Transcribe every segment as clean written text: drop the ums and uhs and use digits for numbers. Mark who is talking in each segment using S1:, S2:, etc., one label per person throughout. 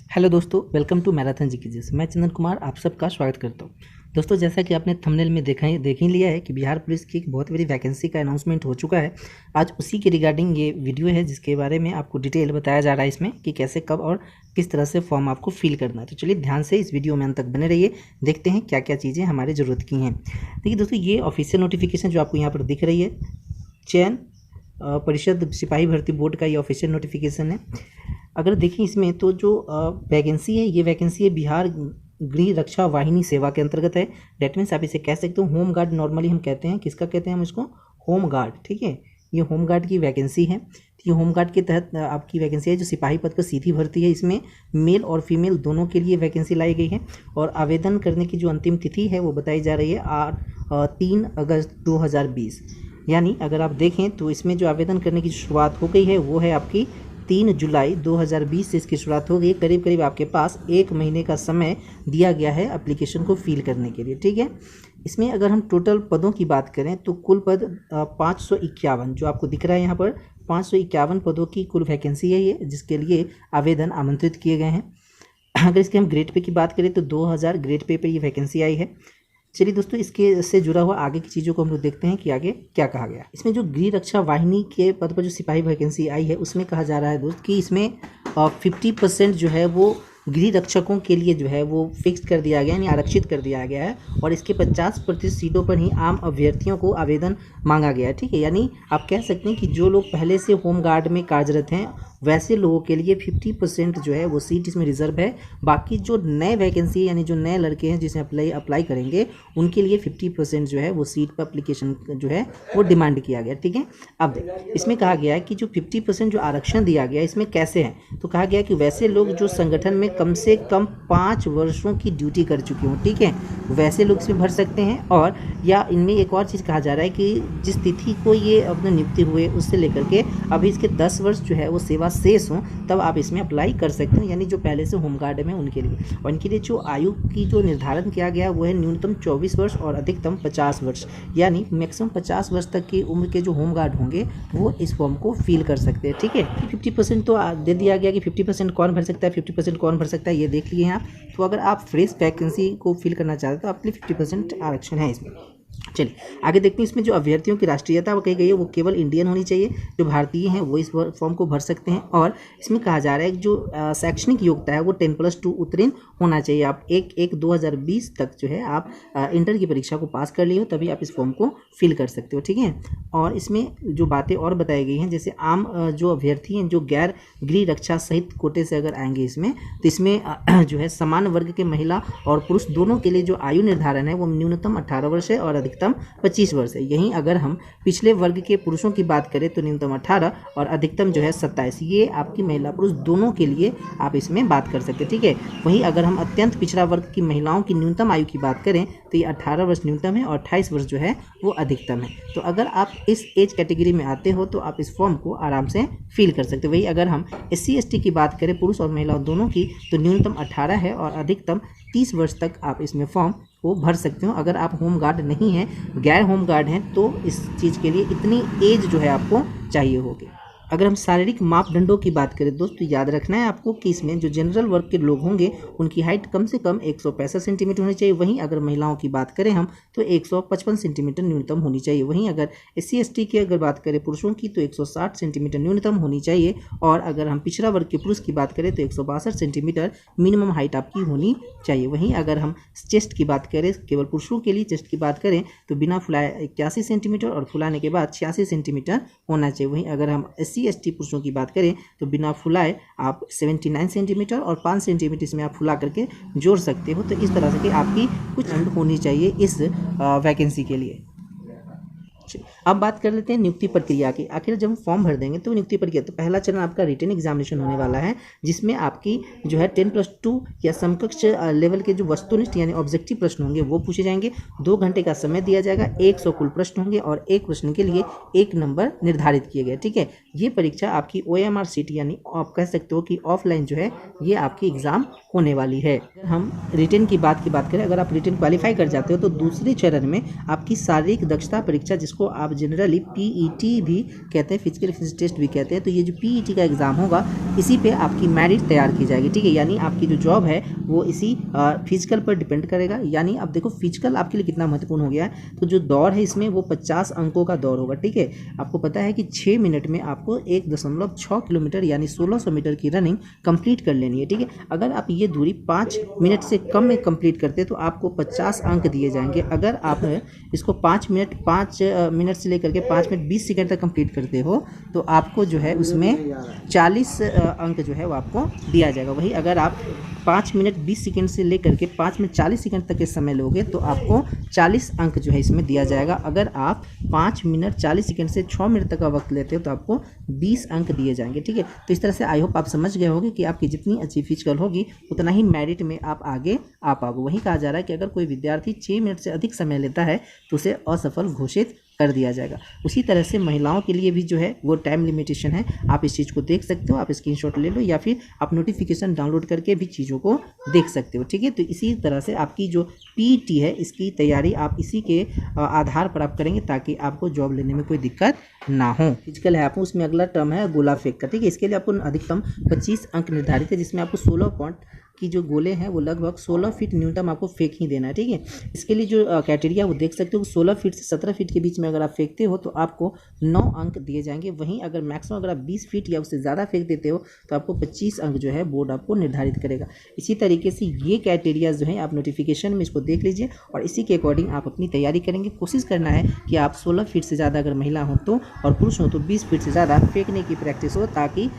S1: Hello दोस्तों, welcome to marathon GKGS. मैं चंदन कुमार आप सबका स्वागत करता हूं। दोस्तों, जैसा कि आपने थंबनेल में देख ही लिया है कि बिहार पुलिस की एक बहुत बड़ी वैकेंसी का अनाउंसमेंट हो चुका है। आज उसी के रिगार्डिंग ये वीडियो है जिसके बारे में आपको डिटेल बताया जा रहा है इसमें कि कैसे, कब और किस तरह से फॉर्म आपको फिल करना है। तो चलिए ध्यान से इस वीडियो में अंत तक बने रहिए, देखते हैं क्या क्या चीज़ें हमारी ज़रूरत की हैं। देखिए दोस्तों, ये ऑफिशियल नोटिफिकेशन जो आपको यहाँ पर दिख रही है, चयन परिषद सिपाही भर्ती बोर्ड का ये ऑफिशियल नोटिफिकेशन है। अगर देखें इसमें तो जो वैकेंसी है, ये वैकेंसी है बिहार गृह रक्षा वाहिनी सेवा के अंतर्गत है। डेट मीन्स आप इसे कह सकते हो होम गार्ड। नॉर्मली हम कहते हैं, किसका कहते हैं हम इसको, होम गार्ड। ठीक है, ये होम गार्ड की वैकेंसी है। तो ये होम गार्ड के तहत आपकी वैकेंसी है जो सिपाही पद पर सीधी भर्ती है। इसमें मेल और फीमेल दोनों के लिए वैकेंसी लाई गई है और आवेदन करने की जो अंतिम तिथि है वो बताई जा रही है 3 अगस्त 2020। यानी अगर आप देखें तो इसमें जो आवेदन करने की शुरुआत हो गई है वो है आपकी 3 जुलाई 2020 से इसकी शुरुआत हो गई। करीब करीब आपके पास 1 महीने का समय दिया गया है एप्लीकेशन को फिल करने के लिए। ठीक है, इसमें अगर हम टोटल पदों की बात करें तो कुल पद 551 जो आपको दिख रहा है यहाँ पर, 551 पदों की कुल वैकेंसी है ये, जिसके लिए आवेदन आमंत्रित किए गए हैं। अगर इसके हम ग्रेड पे की बात करें तो 2000 ग्रेड पे ये वैकेंसी आई है। चलिए दोस्तों, इसके से जुड़ा हुआ आगे की चीज़ों को हम लोग देखते हैं कि आगे क्या कहा गया। इसमें जो गृह रक्षा वाहिनी के पद पर जो सिपाही वैकेंसी आई है उसमें कहा जा रहा है दोस्त कि इसमें 50% जो है वो गृह रक्षकों के लिए जो है वो फिक्स कर दिया गया, यानी आरक्षित कर दिया गया है। और इसके 50% सीटों पर ही आम अभ्यर्थियों को आवेदन मांगा गया है। ठीक है, यानी आप कह सकते हैं कि जो लोग पहले से होम गार्ड में कार्यरत हैं वैसे लोगों के लिए 50% जो है वो सीट इसमें रिजर्व है। बाकी जो नए वैकेंसी यानी जो नए लड़के हैं जिसे अप्लाई करेंगे उनके लिए 50% जो है वो सीट पर एप्लीकेशन जो है वो डिमांड किया गया। ठीक है, अब इसमें कहा गया है कि जो 50% जो आरक्षण दिया गया इसमें कैसे है, तो कहा गया कि वैसे लोग जो संगठन में कम से कम 5 वर्षों की ड्यूटी कर चुके हों। ठीक है, वैसे लोग इसमें भर सकते हैं। और या इनमें एक और चीज़ कहा जा रहा है कि जिस तिथि को ये अपने नियुक्ति हुए उससे लेकर के अभी इसके 10 वर्ष जो है वो सेवा शेष हो तब आप इसमें अप्लाई कर सकते हैं, यानी जो पहले से होम गार्ड में उनके लिए। और इनके लिए जो आयु की जो निर्धारण किया गया वो है न्यूनतम 24 वर्ष और अधिकतम 50 वर्ष, यानी मैक्सिमम 50 वर्ष तक की उम्र के जो होम गार्ड होंगे वो इस फॉर्म को फिल कर सकते हैं। ठीक है, 50% तो दे दिया गया कि 50% कौन भर सकता है, 50% कौन भर सकता है, ये देख लिए हैं आप। तो अगर आप फ्रेश वैकेंसी को फिल करना चाहते हैं तो आपके लिए 50% आरक्षण है इसमें। चलिए आगे देखते हैं। इसमें जो अभ्यर्थियों की राष्ट्रीयता कही गई है वो केवल इंडियन होनी चाहिए। जो भारतीय हैं वो इस फॉर्म को भर सकते हैं। और इसमें कहा जा रहा है कि जो शैक्षणिक योग्यता है वो 10+2 उत्तीर्ण होना चाहिए। आप 1/1/2020 तक जो है आप इंटर की परीक्षा को पास कर लिए हो तभी आप इस फॉर्म को फिल कर सकते हो। ठीक है, और इसमें जो बातें और बताई गई हैं, जैसे आम जो अभ्यर्थी हैं जो गैर गृह रक्षा सहित कोटे से अगर आएंगे इसमें तो इसमें जो है समान वर्ग के महिला और पुरुष दोनों के लिए जो आयु निर्धारण है वो न्यूनतम 18 वर्ष है और अधिकतम 25 वर्ष है। यहीं अगर हम पिछले वर्ग के पुरुषों की बात करें तो न्यूनतम 18 और अधिकतम जो है 27। ये आपकी महिला पुरुष दोनों के लिए आप इसमें बात कर सकते हैं। ठीक है, वहीं अगर हम अत्यंत पिछड़ा वर्ग की महिलाओं की न्यूनतम आयु की बात करें तो ये 18 वर्ष न्यूनतम है और 28 वर्ष जो है वो अधिकतम है। तो अगर आप इस एज कैटेगरी में आते हो तो आप इस फॉर्म को आराम से फिल कर सकते हो। वही अगर हम SC ST की बात करें, पुरुष और महिला दोनों की, तो न्यूनतम 18 है और अधिकतम 30 वर्ष तक आप इसमें फॉर्म वो भर सकते हो। अगर आप होम गार्ड नहीं हैं, गैर होम गार्ड हैं, तो इस चीज़ के लिए इतनी एज जो है आपको चाहिए होगी। अगर हम शारीरिक मापदंडों की बात करें दोस्तों, याद रखना है आपको कि इसमें जो जनरल वर्ग के लोग होंगे उनकी हाइट कम से कम 165 सेंटीमीटर होनी चाहिए। वहीं अगर महिलाओं की बात करें हम तो 155 सेंटीमीटर न्यूनतम होनी चाहिए। वहीं अगर SC ST की अगर बात करें पुरुषों की तो 160 सेंटीमीटर न्यूनतम होनी चाहिए। और अगर हम पिछड़ा वर्ग के पुरुष की बात करें तो 162 सेंटीमीटर मिनिमम हाइट आपकी होनी चाहिए। वहीं अगर हम चेस्ट की बात करें, केवल पुरुषों के लिए चेस्ट की बात करें तो बिना फुलाए 81 सेंटीमीटर और फुलाने के बाद 86 सेंटीमीटर होना चाहिए। वहीं अगर हम SC ST पुरुषों की बात करें तो बिना फुलाए आप 79 सेंटीमीटर और 5 सेंटीमीटर इसमें आप फुला करके जोड़ सकते हो। तो इस तरह से कि आपकी कुछ अंक होनी चाहिए इस वैकेंसी के लिए। अब बात कर लेते हैं नियुक्ति प्रक्रिया की। आखिर जब हम फॉर्म भर देंगे तो नियुक्ति प्रक्रिया, तो पहला चरण आपका रिटन एग्जामिनेशन होने वाला है जिसमें आपकी जो है 10+2 या समकक्ष लेवल के जो वस्तुनिष्ठ यानी ऑब्जेक्टिव प्रश्न होंगे वो पूछे जाएंगे। 2 घंटे का समय दिया जाएगा, 100 कुल प्रश्न होंगे और एक प्रश्न के लिए 1 नंबर निर्धारित किए गए। ठीक है, ये परीक्षा आपकी OMR सीट यानी आप कह सकते हो कि ऑफलाइन जो है ये आपकी एग्जाम होने वाली है। अगर हम रिटन की बात करें, अगर आप रिटन क्वालिफाई कर जाते हो तो दूसरे चरण में आपकी शारीरिक दक्षता परीक्षा जिसको जिसको आप जनरली पीईटी भी कहते हैं, फिजिकल फिटनेस टेस्ट भी कहते हैं। तो ये जो पीईटी का एग्ज़ाम होगा इसी पे आपकी मेरिट तैयार की जाएगी, ठीक है। यानी आपकी जो जॉब है वो इसी फिजिकल पर डिपेंड करेगा। यानी अब देखो फिजिकल आपके लिए कितना महत्वपूर्ण हो गया है। तो जो दौड़ है इसमें वो 50 अंकों का दौड़ होगा, ठीक है। आपको पता है कि 6 मिनट में आपको 1.6 किलोमीटर यानी 1600 मीटर की रनिंग कंप्लीट कर लेनी है, ठीक है। अगर आप ये दूरी 5 मिनट से कम में कंप्लीट करते हैं तो आपको 50 अंक दिए जाएंगे। अगर आप इसको 5 मिनट से लेकर के 5 मिनट 20 सेकंड तक कंप्लीट करते हो तो आपको जो है उसमें 40 अंक जो है वो आपको दिया जाएगा। वही अगर आप 5 मिनट 20 सेकंड से लेकर के 5 मिनट 40 सेकंड तक के समय लोगे तो आपको 40 अंक जो है इसमें दिया जाएगा। अगर आप 5 मिनट 40 सेकंड से 6 मिनट तक का वक्त लेते हो तो आपको 20 अंक दिए जाएंगे, ठीक है। तो इस तरह से आई होप आप समझ गए होंगे कि आपकी जितनी अच्छी फिजिकल होगी उतना ही मेरिट में आप आगे आ पाओगे। वही कहा जा रहा है कि अगर कोई विद्यार्थी 6 मिनट से अधिक समय लेता है तो उसे असफल घोषित कर दिया जाएगा। उसी तरह से महिलाओं के लिए भी जो है वो टाइम लिमिटेशन है। आप इस चीज़ को देख सकते हो, आप स्क्रीनशॉट ले लो या फिर आप नोटिफिकेशन डाउनलोड करके भी चीज़ों को देख सकते हो, ठीक है। तो इसी तरह से आपकी जो पीईटी है इसकी तैयारी आप इसी के आधार पर आप करेंगे ताकि आपको जॉब लेने में कोई दिक्कत ना हो। फिजिकल है आपको, उसमें अगला टर्म है गोला फेंक का, ठीक है। इसके लिए आपको अधिकतम 25 अंक निर्धारित है, जिसमें आपको 16 पॉइंट की जो गोले हैं वो लगभग 16 फीट न्यूनतम आपको फेंक ही देना है, ठीक है। इसके लिए जो क्राइटेरिया वो देख सकते हो 16 फीट से 17 फीट के बीच में अगर आप फेंकते हो तो आपको 9 अंक दिए जाएंगे। वहीं अगर मैक्सिमम अगर आप 20 फीट या उससे ज़्यादा फेंक देते हो तो आपको 25 अंक जो है बोर्ड आपको निर्धारित करेगा। इसी तरीके से ये क्राइटेरिया जो है आप नोटिफिकेशन में इसको देख लीजिए और इसी के अकॉर्डिंग आप अपनी तैयारी करेंगे। कोशिश करना है कि आप 16 फीट से ज़्यादा अगर महिला हो तो और पुरुष हो तो 20 फीट से ज़्यादा फेंकने की प्रैक्टिस हो, ताकि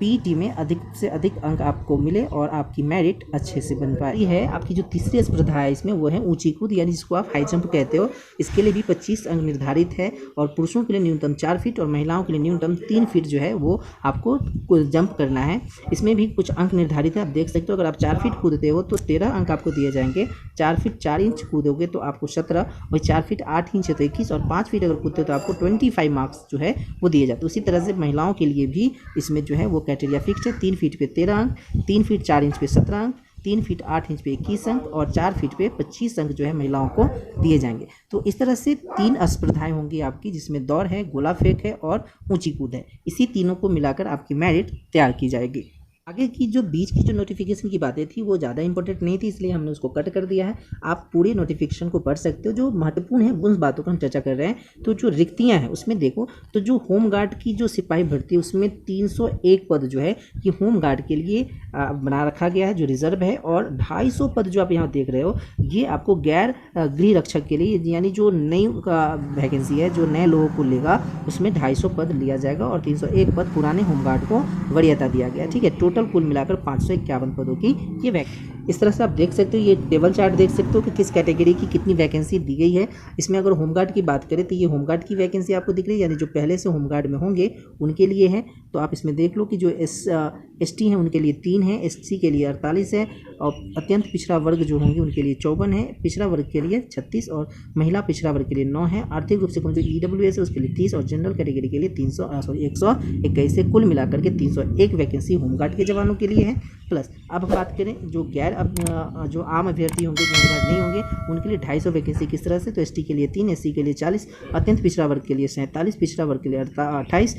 S1: पीईटी में अधिक से अधिक अंक आपको मिले और आपकी मेरिट अच्छे से बन पाए। ये है आपकी जो तीसरी स्पर्धा है इसमें वो है ऊंची कूद, यानी जिसको आप हाई जंप कहते हो। इसके लिए भी 25 अंक निर्धारित है और पुरुषों के लिए न्यूनतम 4 फीट और महिलाओं के लिए न्यूनतम 3 फीट जो है वो आपको जंप करना है। इसमें भी कुछ अंक निर्धारित है, आप देख सकते हो। अगर आप 4 फीट कूदते हो तो 13 अंक आपको दिए जाएंगे। 4 फीट 4 इंच कूदोगे तो आपको 17, वही 4 फीट 8 इंच है तो 21 और 5 फीट अगर कूदते हो तो आपको 25 मार्क्स जो है वो दिए जाते हैं। उसी तरह से महिलाओं के लिए भी इसमें जो है वो क्राइटेरिया फिक्स है। 3 फीट पे 13 अंक, 3 फीट 4 इंच पे 17 अंक, 3 फीट 8 इंच पे 21 अंक और 4 फीट पे 25 अंक जो है महिलाओं को दिए जाएंगे। तो इस तरह से 3 स्पर्धाएं होंगी आपकी, जिसमें दौड़ है, गोला फेंक है और ऊंची कूद है। इसी तीनों को मिलाकर आपकी मेरिट तैयार की जाएगी। आगे की जो बीच की जो नोटिफिकेशन की बातें थी वो ज़्यादा इंपॉर्टेंट नहीं थी, इसलिए हमने उसको कट कर दिया है। आप पूरे नोटिफिकेशन को पढ़ सकते हो। जो महत्वपूर्ण है उन बातों पर हम चर्चा कर रहे हैं। तो जो रिक्तियां हैं उसमें देखो, तो जो होम गार्ड की जो सिपाही भर्ती है उसमें 301 पद जो है कि होम गार्ड के लिए बना रखा गया है जो रिजर्व है, और 250 पद जो आप यहाँ देख रहे हो ये आपको गैर गृह रक्षक के लिए, यानी जो नई वैकेंसी है जो नए लोगों को लेगा उसमें 250 पद लिया जाएगा और 301 पद पुराने होमगार्ड को वरीयता दिया गया, ठीक है। टोटल कुल मिलाकर 551 पदों की ये वैकेंसी। इस तरह से आप देख सकते हो, ये टेबल चार्ट देख सकते हो कि किस कैटेगरी की कितनी वैकेंसी दी गई है। इसमें अगर होमगार्ड की बात करें तो ये होमगार्ड की वैकेंसी आपको दिख रही है, यानी जो पहले से होमगार्ड में होंगे उनके लिए है। तो आप इसमें देख लो कि जो एसटी हैं उनके लिए 3 है, एससी के लिए 48 है और अत्यंत पिछड़ा वर्ग जो होंगे उनके लिए 54 है, पिछड़ा वर्ग के लिए 36 और महिला पिछड़ा वर्ग के लिए 9 है। आर्थिक रूप से कमजोर ईडब्ल्यूएस है उसके लिए 30 और जनरल कैटेगरी के लिए 121 से कुल मिलाकर के 301 वैकेंसी होमगार्ड के जवानों के लिए है। प्लस अब बात करें जो जो आम अभ्यर्थी होंगे जो होमगार्ड नहीं होंगे उनके लिए 250 वैकेंसी किस तरह से, तो एसटी के लिए 3, एससी के लिए 40, अत्यंत पिछड़ा वर्ग के लिए 47, पिछड़ा वर्ग के लिए 28,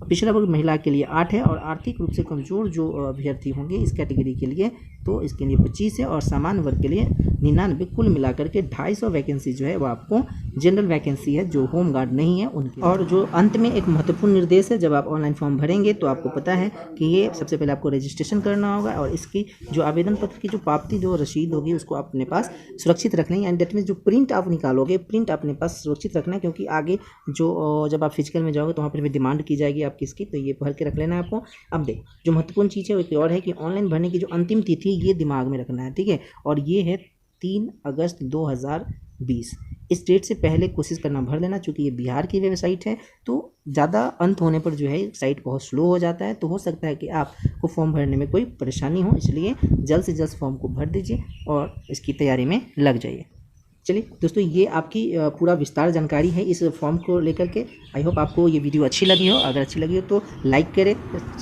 S1: पिछड़ा वर्ग महिला के लिए 8 है और आर्थिक रूप से कमजोर जो अभ्यर्थी होंगे इस कैटेगरी के लिए तो इसके लिए 25 है और सामान्य वर्ग के लिए 99। कुल मिलाकर के 250 वैकेंसी जो है वो आपको जनरल वैकेंसी है जो होम गार्ड नहीं है उनकी। और जो अंत में एक महत्वपूर्ण निर्देश है, जब आप ऑनलाइन फॉर्म भरेंगे तो आपको पता है कि ये सबसे पहले आपको रजिस्ट्रेशन करना होगा और इसकी जो आवेदन पत्र की जो पावती जो रसीद होगी उसको आप अपने पास सुरक्षित रखना है, एंड डेट में जो प्रिंट आप निकालोगे प्रिंट अपने पास सुरक्षित रखना है, क्योंकि आगे जो जब आप फिजिकल में जाओगे तो वहाँ पर भी डिमांड की जाएगी आपकी इसकी, तो ये भर के रख लेना है आपको। अब देखो जो महत्वपूर्ण चीज़ है वो एक और है कि ऑनलाइन भरने की जो अंतिम तिथि ये दिमाग में रखना है, ठीक है, और ये है 3 अगस्त 2020। इस डेट से पहले कोशिश करना भर लेना, चूँकि ये बिहार की वेबसाइट है तो ज़्यादा अंत होने पर जो है साइट बहुत स्लो हो जाता है, तो हो सकता है कि आपको फॉर्म भरने में कोई परेशानी हो, इसलिए जल्द से जल्द फॉर्म को भर दीजिए और इसकी तैयारी में लग जाइए। चलिए दोस्तों, ये आपकी पूरा विस्तार जानकारी है इस फॉर्म को लेकर के। आई होप आपको ये वीडियो अच्छी लगी हो। अगर अच्छी लगी हो तो लाइक करें,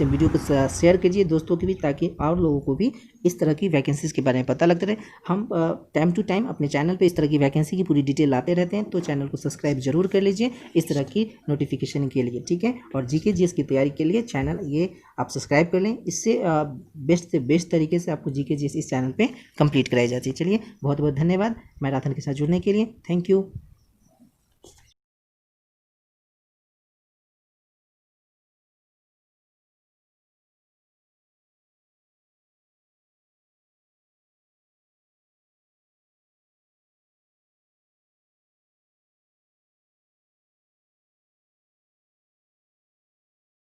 S1: वीडियो को शेयर कीजिए दोस्तों के भी, ताकि और लोगों को भी इस तरह की वैकेंसीज़ के बारे में पता लगता रहे। हम टाइम टू टाइम अपने चैनल पे इस तरह की वैकेंसी की पूरी डिटेल लाते रहते हैं, तो चैनल को सब्सक्राइब जरूर कर लीजिए इस तरह की नोटिफिकेशन के लिए, ठीक है। और जीके जीएस की तैयारी के लिए चैनल ये आप सब्सक्राइब कर लें, इससे बेस्ट से बेस्ट तरीके से आपको जीके जीएस इस चैनल पे कंप्लीट कराई जाती है। चलिए बहुत बहुत धन्यवाद मैराथन के साथ जुड़ने के लिए, थैंक यू।